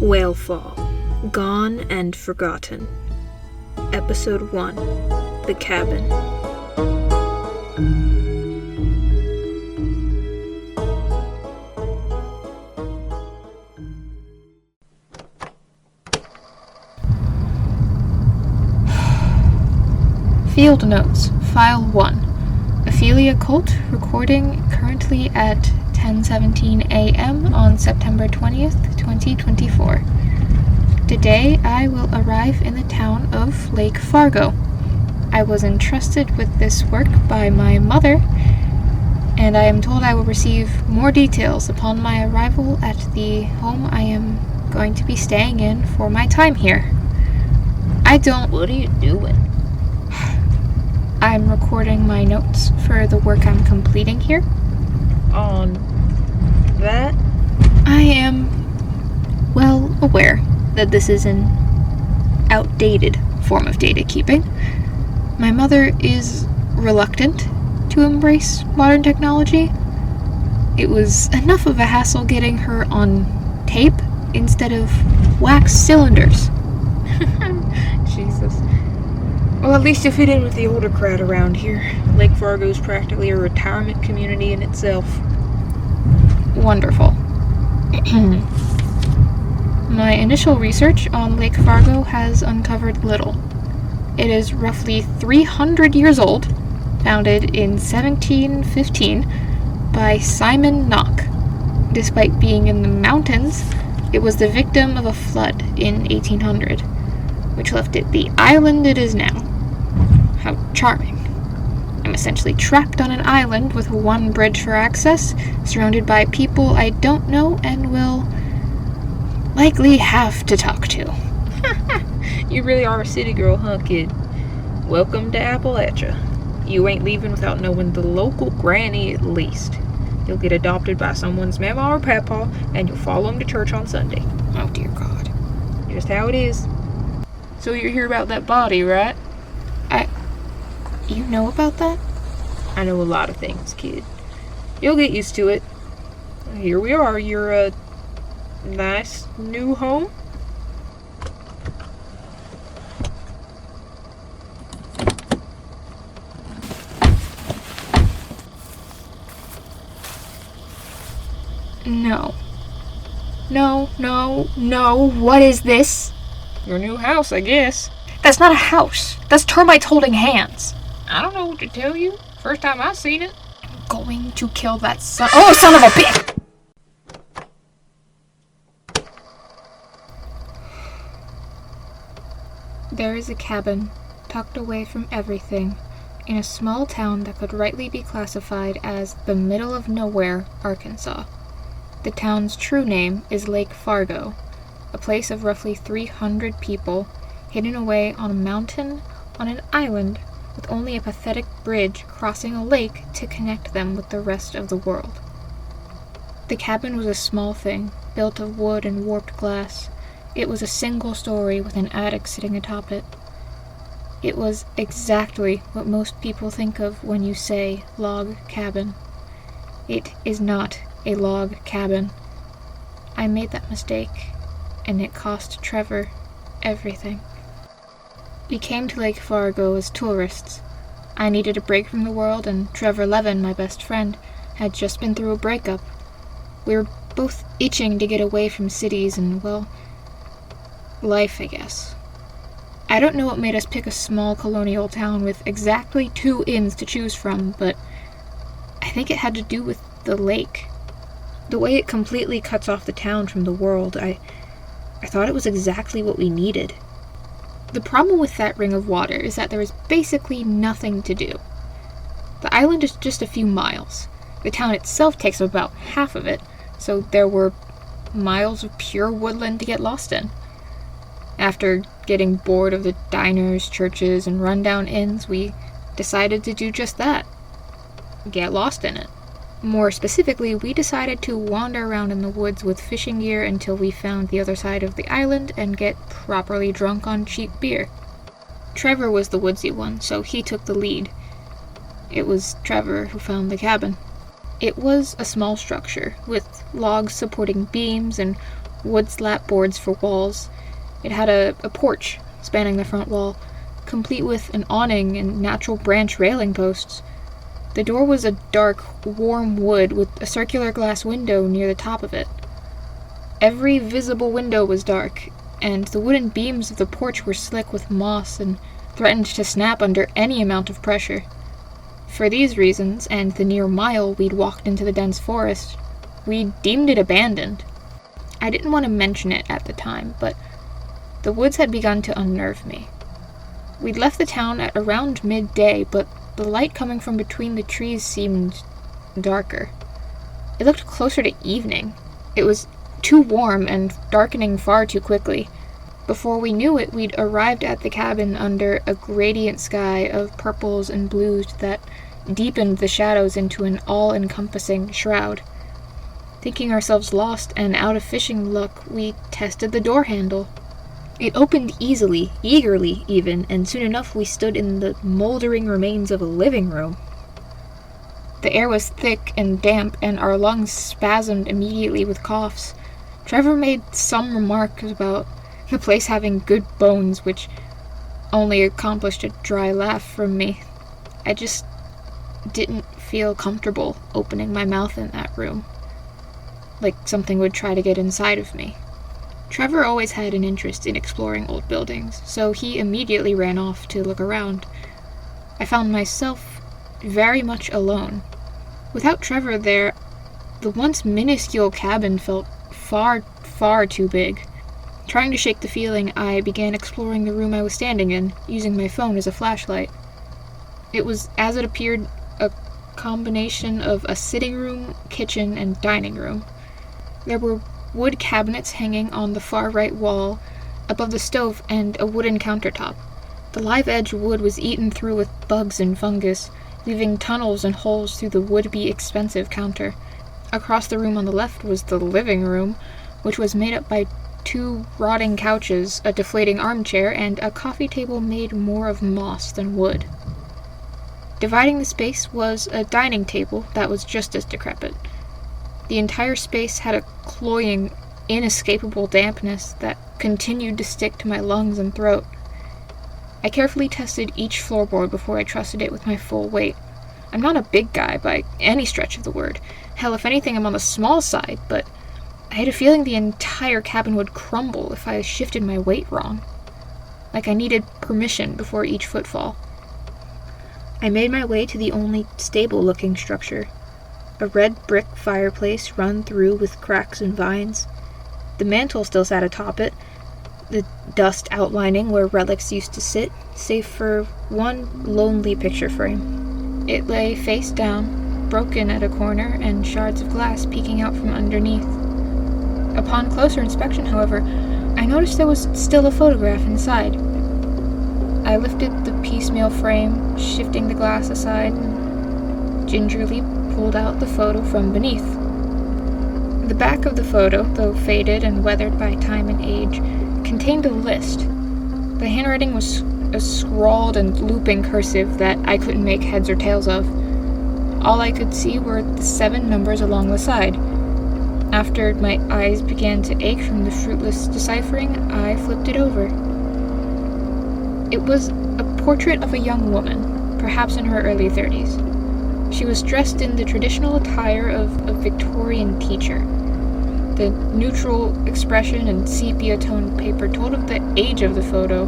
Whalefall, Gone and Forgotten. Episode 1, The Cabin. Field Notes, File 1. Ophelia Colt, recording currently at 10:17 a.m. on September 20th, 2024. Today I will arrive in the town of Lake Fargo. I was entrusted with this work by my mother, and I am told I will receive more details upon my arrival at the home I am going to be staying in for my time here. What are you doing? I'm recording my notes for the work I'm completing here. On that? I am well aware that this is an outdated form of data keeping. My mother is reluctant to embrace modern technology. It was enough of a hassle getting her on tape instead of wax cylinders. Jesus. Well, at least you fit in with the older crowd around here. Lake Fargo is practically a retirement community in itself. Wonderful. My initial research on Lake Fargo has uncovered little. It is roughly 300 years old, founded in 1715 by Simon Knock. Despite being in the mountains, it was the victim of a flood in 1800, which left it the island it is now. How charming. I'm essentially trapped on an island with one bridge for access, surrounded by people I don't know and will likely have to talk to. You really are a city girl, huh, kid? Welcome to Appalachia. You ain't leaving without knowing the local granny at least. You'll get adopted by someone's mama or papa, and you'll follow them to church on Sunday. Oh dear God. Just how it is. So you're here about that body, right? You know about that? I know a lot of things, kid. You'll get used to it. Here we are, your, nice new home. No. What is this? Your new house, I guess. That's not a house. That's termites holding hands. I don't know what to tell you. First time I seen it. I'm going to kill that son of a bitch! There is a cabin, tucked away from everything, in a small town that could rightly be classified as the middle of nowhere, Arkansas. The town's true name is Lake Fargo, a place of roughly 300 people, hidden away on a mountain on an island with only a pathetic bridge crossing a lake to connect them with the rest of the world. The cabin was a small thing, built of wood and warped glass. It was a single story with an attic sitting atop it. It was exactly what most people think of when you say log cabin. It is not a log cabin. I made that mistake, and it cost Trevor everything. We came to Lake Fargo as tourists. I needed a break from the world, and Trevor Levin, my best friend, had just been through a breakup. We were both itching to get away from cities and, well, life, I guess. I don't know what made us pick a small colonial town with exactly 2 inns to choose from, but I think it had to do with the lake. The way it completely cuts off the town from the world, I thought it was exactly what we needed. The problem with that ring of water is that there is basically nothing to do. The island is just a few miles. The town itself takes up about half of it, so there were miles of pure woodland to get lost in. After getting bored of the diners, churches, and rundown inns, we decided to do just that. Get lost in it. More specifically, we decided to wander around in the woods with fishing gear until we found the other side of the island and get properly drunk on cheap beer. Trevor was the woodsy one, so he took the lead. It was Trevor who found the cabin. It was a small structure, with logs supporting beams and wood slat boards for walls. It had a porch spanning the front wall, complete with an awning and natural branch railing posts. The door was a dark, warm wood with a circular glass window near the top of it. Every visible window was dark, and the wooden beams of the porch were slick with moss and threatened to snap under any amount of pressure. For these reasons, and the near mile we'd walked into the dense forest, we deemed it abandoned. I didn't want to mention it at the time, but the woods had begun to unnerve me. We'd left the town at around midday, but the light coming from between the trees seemed darker. It looked closer to evening. It was too warm and darkening far too quickly. Before we knew it, we'd arrived at the cabin under a gradient sky of purples and blues that deepened the shadows into an all-encompassing shroud. Thinking ourselves lost and out of fishing luck, we tested the door handle. It opened easily, eagerly even, and soon enough we stood in the moldering remains of a living room. The air was thick and damp, and our lungs spasmed immediately with coughs. Trevor made some remark about the place having good bones, which only accomplished a dry laugh from me. I just didn't feel comfortable opening my mouth in that room, like something would try to get inside of me. Trevor always had an interest in exploring old buildings, so he immediately ran off to look around. I found myself very much alone. Without Trevor there, the once minuscule cabin felt far, far too big. Trying to shake the feeling, I began exploring the room I was standing in, using my phone as a flashlight. It was, as it appeared, a combination of a sitting room, kitchen, and dining room. There were wood cabinets hanging on the far right wall, above the stove, and a wooden countertop. The live-edge wood was eaten through with bugs and fungus, leaving tunnels and holes through the would-be expensive counter. Across the room on the left was the living room, which was made up by 2 rotting couches, a deflating armchair, and a coffee table made more of moss than wood. Dividing the space was a dining table that was just as decrepit. The entire space had a cloying, inescapable dampness that continued to stick to my lungs and throat. I carefully tested each floorboard before I trusted it with my full weight. I'm not a big guy by any stretch of the word. Hell, if anything, I'm on the small side, but I had a feeling the entire cabin would crumble if I shifted my weight wrong. Like I needed permission before each footfall. I made my way to the only stable-looking structure. A red brick fireplace run through with cracks and vines. The mantel still sat atop it, the dust outlining where relics used to sit, save for one lonely picture frame. It lay face down, broken at a corner, and shards of glass peeking out from underneath. Upon closer inspection, however, I noticed there was still a photograph inside. I lifted the piecemeal frame, shifting the glass aside, and gingerly pulled out the photo from beneath. The back of the photo, though faded and weathered by time and age, contained a list. The handwriting was a scrawled and looping cursive that I couldn't make heads or tails of. All I could see were the 7 numbers along the side. After my eyes began to ache from the fruitless deciphering, I flipped it over. It was a portrait of a young woman, perhaps in her early 30s. She was dressed in the traditional attire of a Victorian teacher. The neutral expression and sepia-toned paper told of the age of the photo,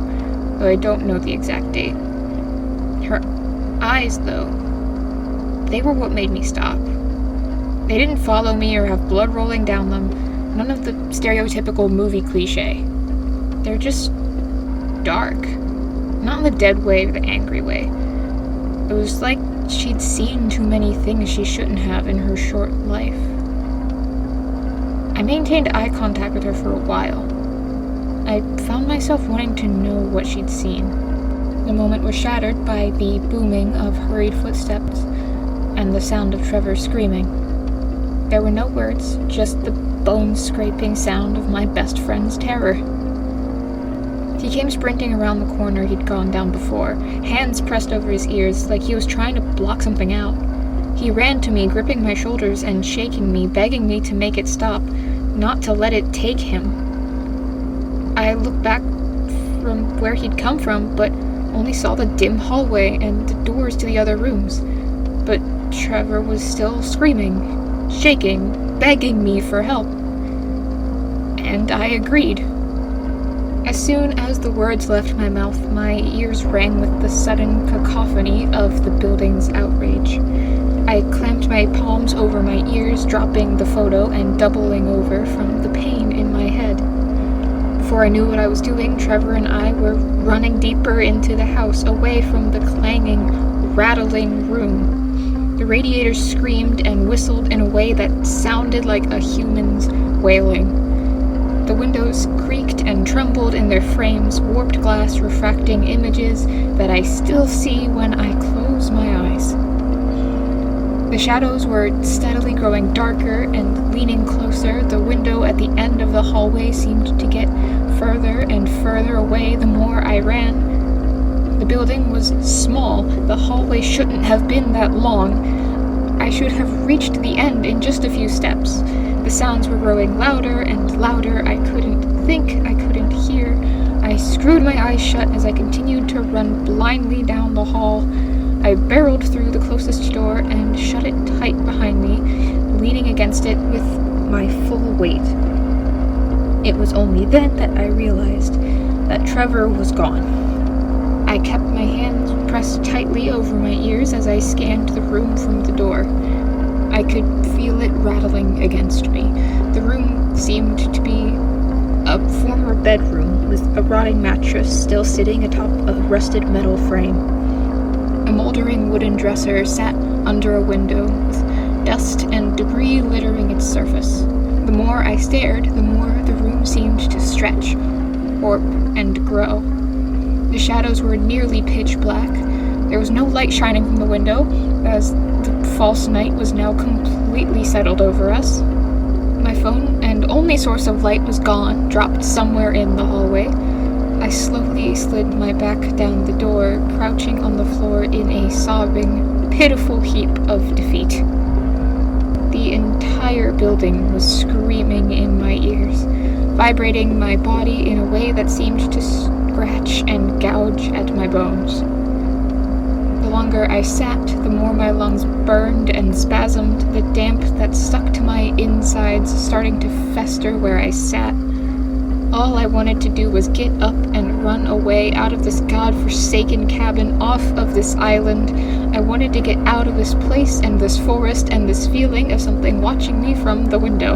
though I don't know the exact date. Her eyes, though, they were what made me stop. They didn't follow me or have blood rolling down them, none of the stereotypical movie cliché. They're just dark. Not in the dead way or the angry way. It was like she'd seen too many things she shouldn't have in her short life. I maintained eye contact with her for a while. I found myself wanting to know what she'd seen. The moment was shattered by the booming of hurried footsteps and the sound of Trevor screaming. There were no words, just the bone-scraping sound of my best friend's terror. He came sprinting around the corner he'd gone down before, hands pressed over his ears like he was trying to block something out. He ran to me, gripping my shoulders and shaking me, begging me to make it stop, not to let it take him. I looked back from where he'd come from, but only saw the dim hallway and the doors to the other rooms. But Trevor was still screaming, shaking, begging me for help. And I agreed. As soon as the words left my mouth, my ears rang with the sudden cacophony of the building's outrage. I clamped my palms over my ears, dropping the photo and doubling over from the pain in my head. Before I knew what I was doing, Trevor and I were running deeper into the house, away from the clanging, rattling room. The radiators screamed and whistled in a way that sounded like a human's wailing. The windows creaked and trembled in their frames, warped glass refracting images that I still see when I close my eyes. The shadows were steadily growing darker and leaning closer. The window at the end of the hallway seemed to get further and further away the more I ran. The building was small. The hallway shouldn't have been that long. I should have reached the end in just a few steps. The sounds were growing louder and louder. I couldn't think, I couldn't hear. I screwed my eyes shut as I continued to run blindly down the hall. I barreled through the closest door and shut it tight behind me, leaning against it with my full weight. It was only then that I realized that Trevor was gone. I kept my hands pressed tightly over my ears as I scanned the room from the door. I could feel it rattling against me. The room seemed to be a former bedroom with a rotting mattress still sitting atop a rusted metal frame. A moldering wooden dresser sat under a window with dust and debris littering its surface. The more I stared, the more the room seemed to stretch, warp, and grow. The shadows were nearly pitch black. There was no light shining from the window, as the false night was now completely settled over us. My phone and only source of light was gone, dropped somewhere in the hallway. I slowly slid my back down the door, crouching on the floor in a sobbing, pitiful heap of defeat. The entire building was screaming in my ears, vibrating my body in a way that seemed to scratch and gouge at my bones. The longer I sat, the more my lungs burned and spasmed, the damp that stuck to my insides starting to fester where I sat. All I wanted to do was get up and run away out of this god-forsaken cabin, off of this island. I wanted to get out of this place and this forest and this feeling of something watching me from the window.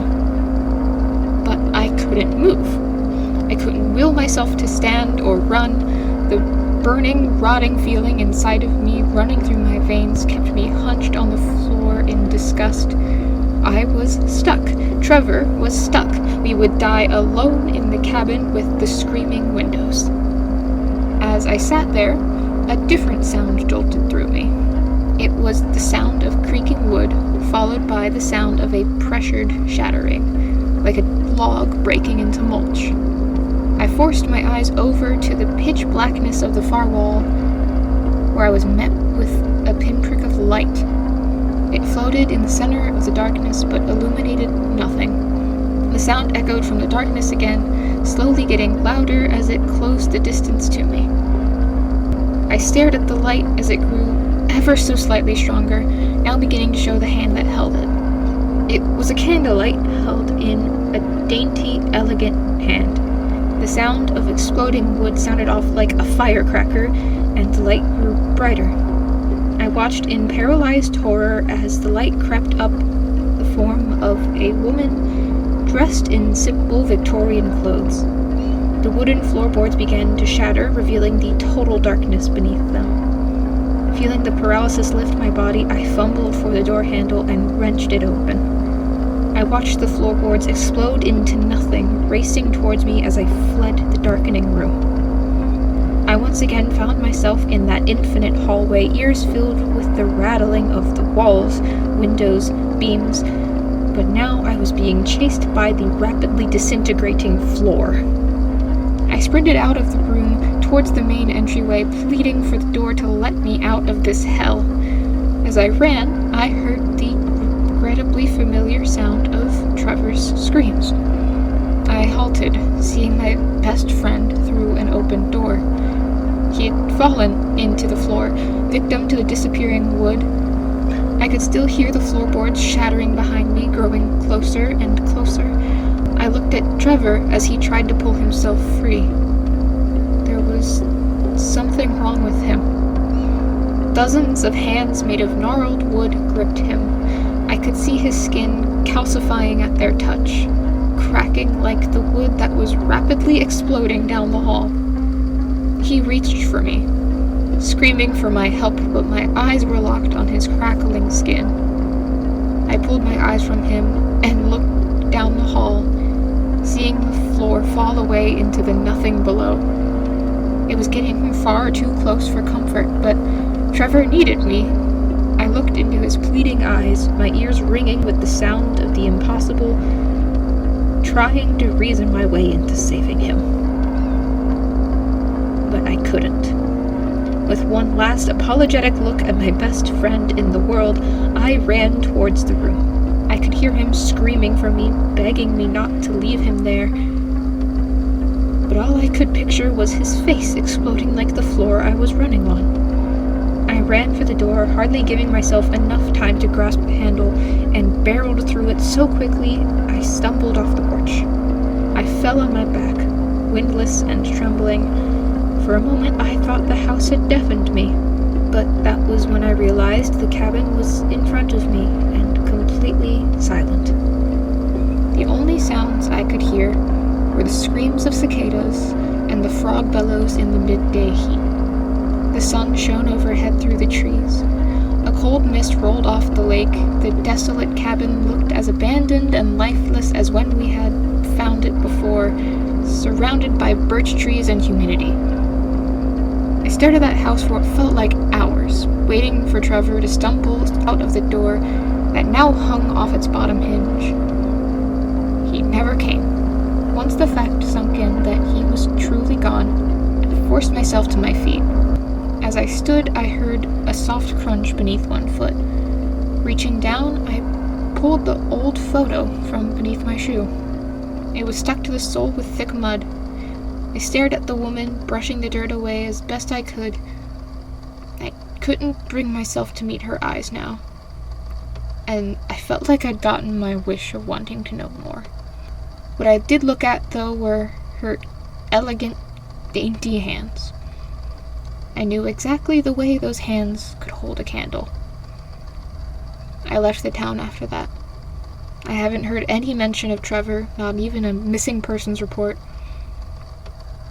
But I couldn't move. I couldn't will myself to stand or run. The burning, rotting feeling inside of me running through my veins kept me hunched on the floor in disgust. I was stuck. Trevor was stuck. We would die alone in the cabin with the screaming windows. As I sat there, a different sound jolted through me. It was the sound of creaking wood, followed by the sound of a pressured shattering, like a log breaking into mulch. I forced my eyes over to the pitch blackness of the far wall, where I was met with a pinprick of light. It floated in the center of the darkness, but illuminated nothing. The sound echoed from the darkness again, slowly getting louder as it closed the distance to me. I stared at the light as it grew ever so slightly stronger, now beginning to show the hand that held it. It was a candlelight held in a dainty, elegant hand. The sound of exploding wood sounded off like a firecracker, and the light grew brighter. I watched in paralyzed horror as the light crept up the form of a woman dressed in simple Victorian clothes. The wooden floorboards began to shatter, revealing the total darkness beneath them. Feeling the paralysis lift my body, I fumbled for the door handle and wrenched it open. I watched the floorboards explode into nothing, racing towards me as I fled the darkening room. I once again found myself in that infinite hallway, ears filled with the rattling of the walls, windows, beams, but now I was being chased by the rapidly disintegrating floor. I sprinted out of the room towards the main entryway, pleading for the door to let me out of this hell. As I ran, I heard the regrettably familiar sound of Trevor's screams. seeing my best friend through an open door. He had fallen into the floor, victim to the disappearing wood. I could still hear the floorboards shattering behind me, growing closer and closer. I looked at Trevor as he tried to pull himself free. There was something wrong with him. Dozens of hands made of gnarled wood gripped him. I could see his skin calcifying at their touch, cracking like the wood that was rapidly exploding down the hall. He reached for me, screaming for my help, but my eyes were locked on his crackling skin. I pulled my eyes from him and looked down the hall, seeing the floor fall away into the nothing below. It was getting far too close for comfort, but Trevor needed me. I looked into his pleading eyes, my ears ringing with the sound of the impossible, trying to reason my way into saving him. But I couldn't. With one last apologetic look at my best friend in the world, I ran towards the room. I could hear him screaming for me, begging me not to leave him there. But all I could picture was his face exploding like the floor I was running on. I ran for the door, hardly giving myself enough time to grasp the handle, and barreled through it so quickly I stumbled off the porch. I fell on my back, windless and trembling. For a moment I thought the house had deafened me, but that was when I realized the cabin was in front of me and completely silent. The only sounds I could hear were the screams of cicadas and the frog bellows in the midday heat. The sun shone overhead through the trees. A cold mist rolled off the lake. The desolate cabin looked as abandoned and lifeless as when we had found it before, surrounded by birch trees and humidity. I stared at that house for what felt like hours, waiting for Trevor to stumble out of the door that now hung off its bottom hinge. He never came. Once the fact sunk in that he was truly gone, I forced myself to my feet. As I stood, I heard a soft crunch beneath one foot. Reaching down, I pulled the old photo from beneath my shoe. It was stuck to the sole with thick mud. I stared at the woman, brushing the dirt away as best I could. I couldn't bring myself to meet her eyes now, and I felt like I'd gotten my wish of wanting to know more. What I did look at, though, were her elegant, dainty hands. I knew exactly the way those hands could hold a candle. I left the town after that. I haven't heard any mention of Trevor, not even a missing persons report.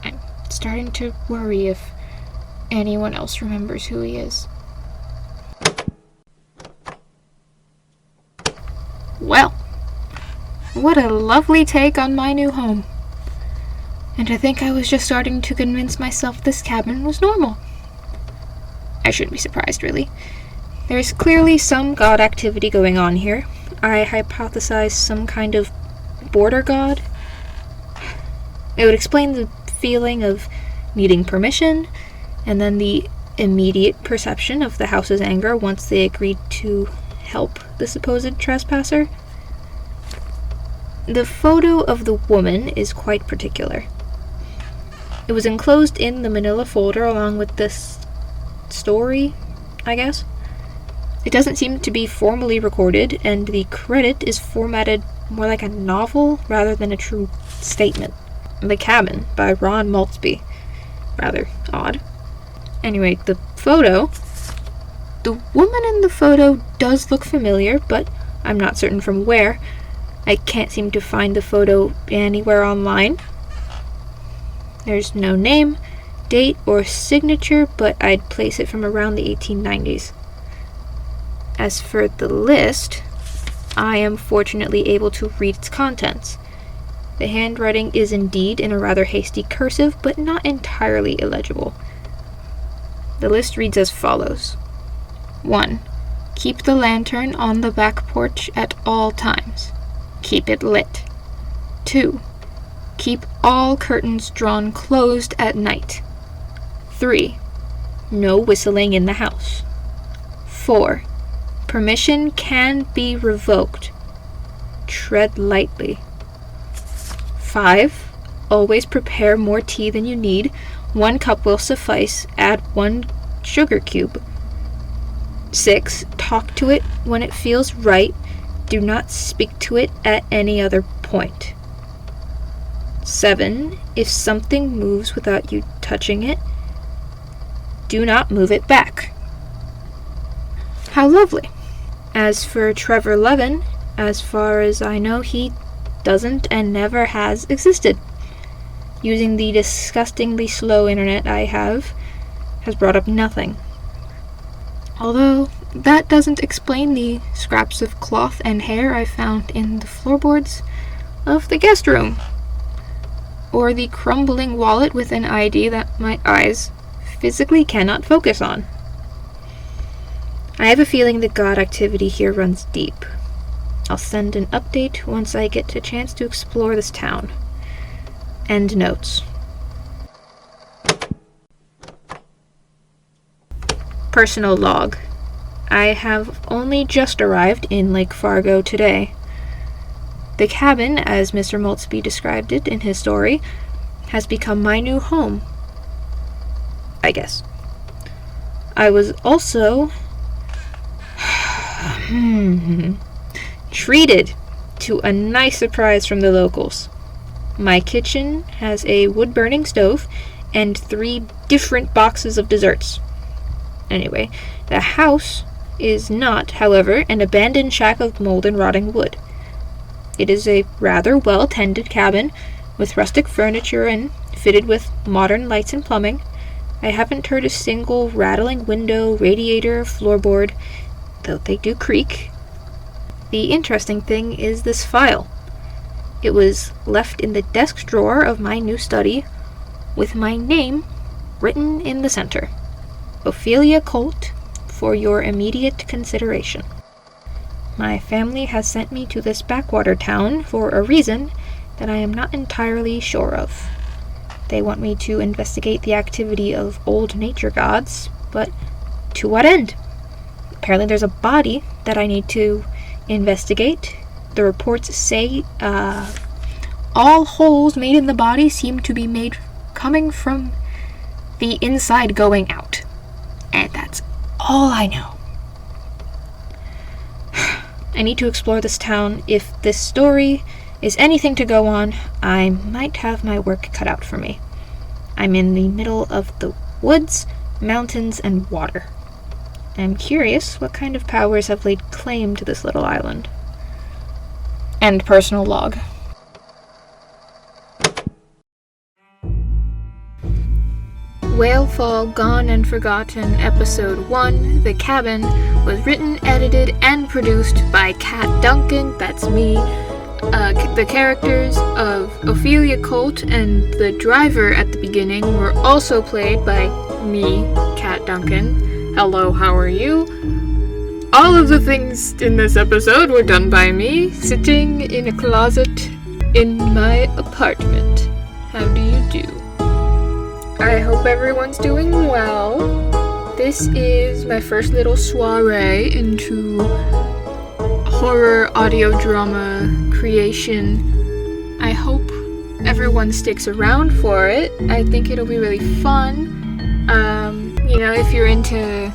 I'm starting to worry if anyone else remembers who he is. Well, what a lovely take on my new home. And I think I was just starting to convince myself this cabin was normal. I shouldn't be surprised, really. There's clearly some god activity going on here. I hypothesize some kind of border god. It would explain the feeling of needing permission, and then the immediate perception of the house's anger once they agreed to help the supposed trespasser. The photo of the woman is quite particular. It was enclosed in the manila folder along with this story, I guess. It doesn't seem to be formally recorded, and the credit is formatted more like a novel rather than a true statement. The Cabin by Ron Maltzby. Rather odd. Anyway, the woman in the photo does look familiar, but I'm not certain from where. I can't seem to find the photo anywhere online. There's no name, date, or signature, but I'd place it from around the 1890s. As for the list, I am fortunately able to read its contents. The handwriting is indeed in a rather hasty cursive, but not entirely illegible. The list reads as follows. 1. Keep the lantern on the back porch at all times. Keep it lit. 2. Keep all curtains drawn closed at night. 3. No whistling in the house. 4. Permission can be revoked. Tread lightly. 5. Always prepare more tea than you need. 1 cup will suffice. Add 1 sugar cube. 6. Talk to it when it feels right. Do not speak to it at any other point. 7. If something moves without you touching it, do not move it back. How lovely. As for Trevor Levin, as far as I know, he doesn't and never has existed. Using the disgustingly slow internet I have has brought up nothing. Although, that doesn't explain the scraps of cloth and hair I found in the floorboards of the guest room, or the crumbling wallet with an ID that my eyes physically cannot focus on. I have a feeling the god activity here runs deep. I'll send an update once I get a chance to explore this town. End notes. Personal log. I have only just arrived in Lake Fargo today. The cabin, as Mr. Maltsby described it in his story, has become my new home. I guess. I was also treated to a nice surprise from the locals. My kitchen has a wood-burning stove and 3 different boxes of desserts. Anyway, the house is not, however, an abandoned shack of mold and rotting wood. It is a rather well-tended cabin with rustic furniture and fitted with modern lights and plumbing. I haven't heard a single rattling window, radiator, or floorboard, though they do creak. The interesting thing is this file. It was left in the desk drawer of my new study, with my name written in the center. Ophelia Colt, for your immediate consideration. My family has sent me to this backwater town for a reason that I am not entirely sure of. They want me to investigate the activity of old nature gods, but to what end? Apparently there's a body that I need to investigate. The reports say all holes made in the body seem to be made coming from the inside going out. And that's all I know. I need to explore this town. If this story is anything to go on, I might have my work cut out for me. I'm in the middle of the woods, mountains, and water. I'm curious what kind of powers have laid claim to this little island. End personal log. Whalefall Gone and Forgotten, Episode 1, The Cabin, was written, edited, and produced by Duncan, that's me. The characters of Ophelia Colt and the driver at the beginning were also played by me, Duncan. Hello, how are you? All of the things in this episode were done by me, sitting in a closet in my apartment. How do you do? I hope everyone's doing well. This is my first little soiree into horror audio drama creation. I hope everyone sticks around for it. I think it'll be really fun. If you're into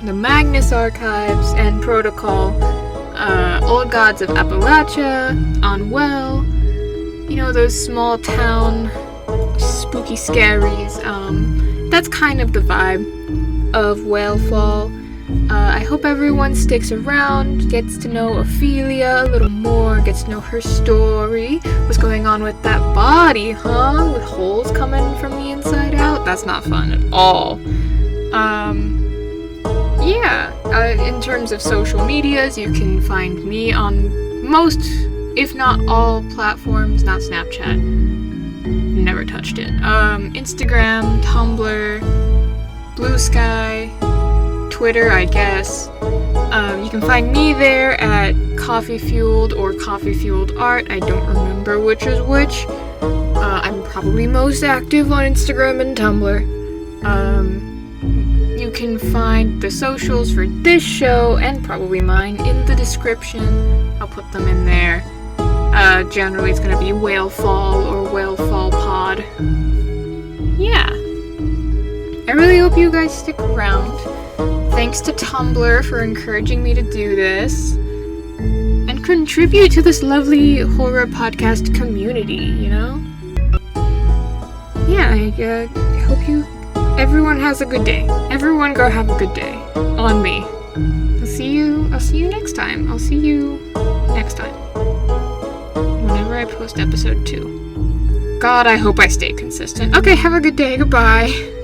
the Magnus Archives and Protocol, Old Gods of Appalachia, Unwell, those small town spooky scaries, that's kind of the vibe of Whalefall. I hope everyone sticks around, gets to know Ophelia a little more, gets to know her story. What's going on with that body, huh? With holes coming from the inside out? That's not fun at all. In terms of social medias, you can find me on most, if not all, platforms, not Snapchat. Never touched it. Instagram, Tumblr, Blue Sky, Twitter, I guess. You can find me there at Coffee Fueled or Coffee Fueled Art. I don't remember which is which. I'm probably most active on Instagram and Tumblr. You can find the socials for this show and probably mine in the description. I'll put them in there. Generally it's going to be Whalefall or Whalefall pod. Yeah. I really hope you guys stick around. Thanks to Tumblr for encouraging me to do this and contribute to this lovely horror podcast community, you know? Yeah, I hope everyone has a good day. Everyone go have a good day. On me. I'll see you next time. I'll see you next time. Whenever I post episode 2. God, I hope I stay consistent. Okay, have a good day. Goodbye.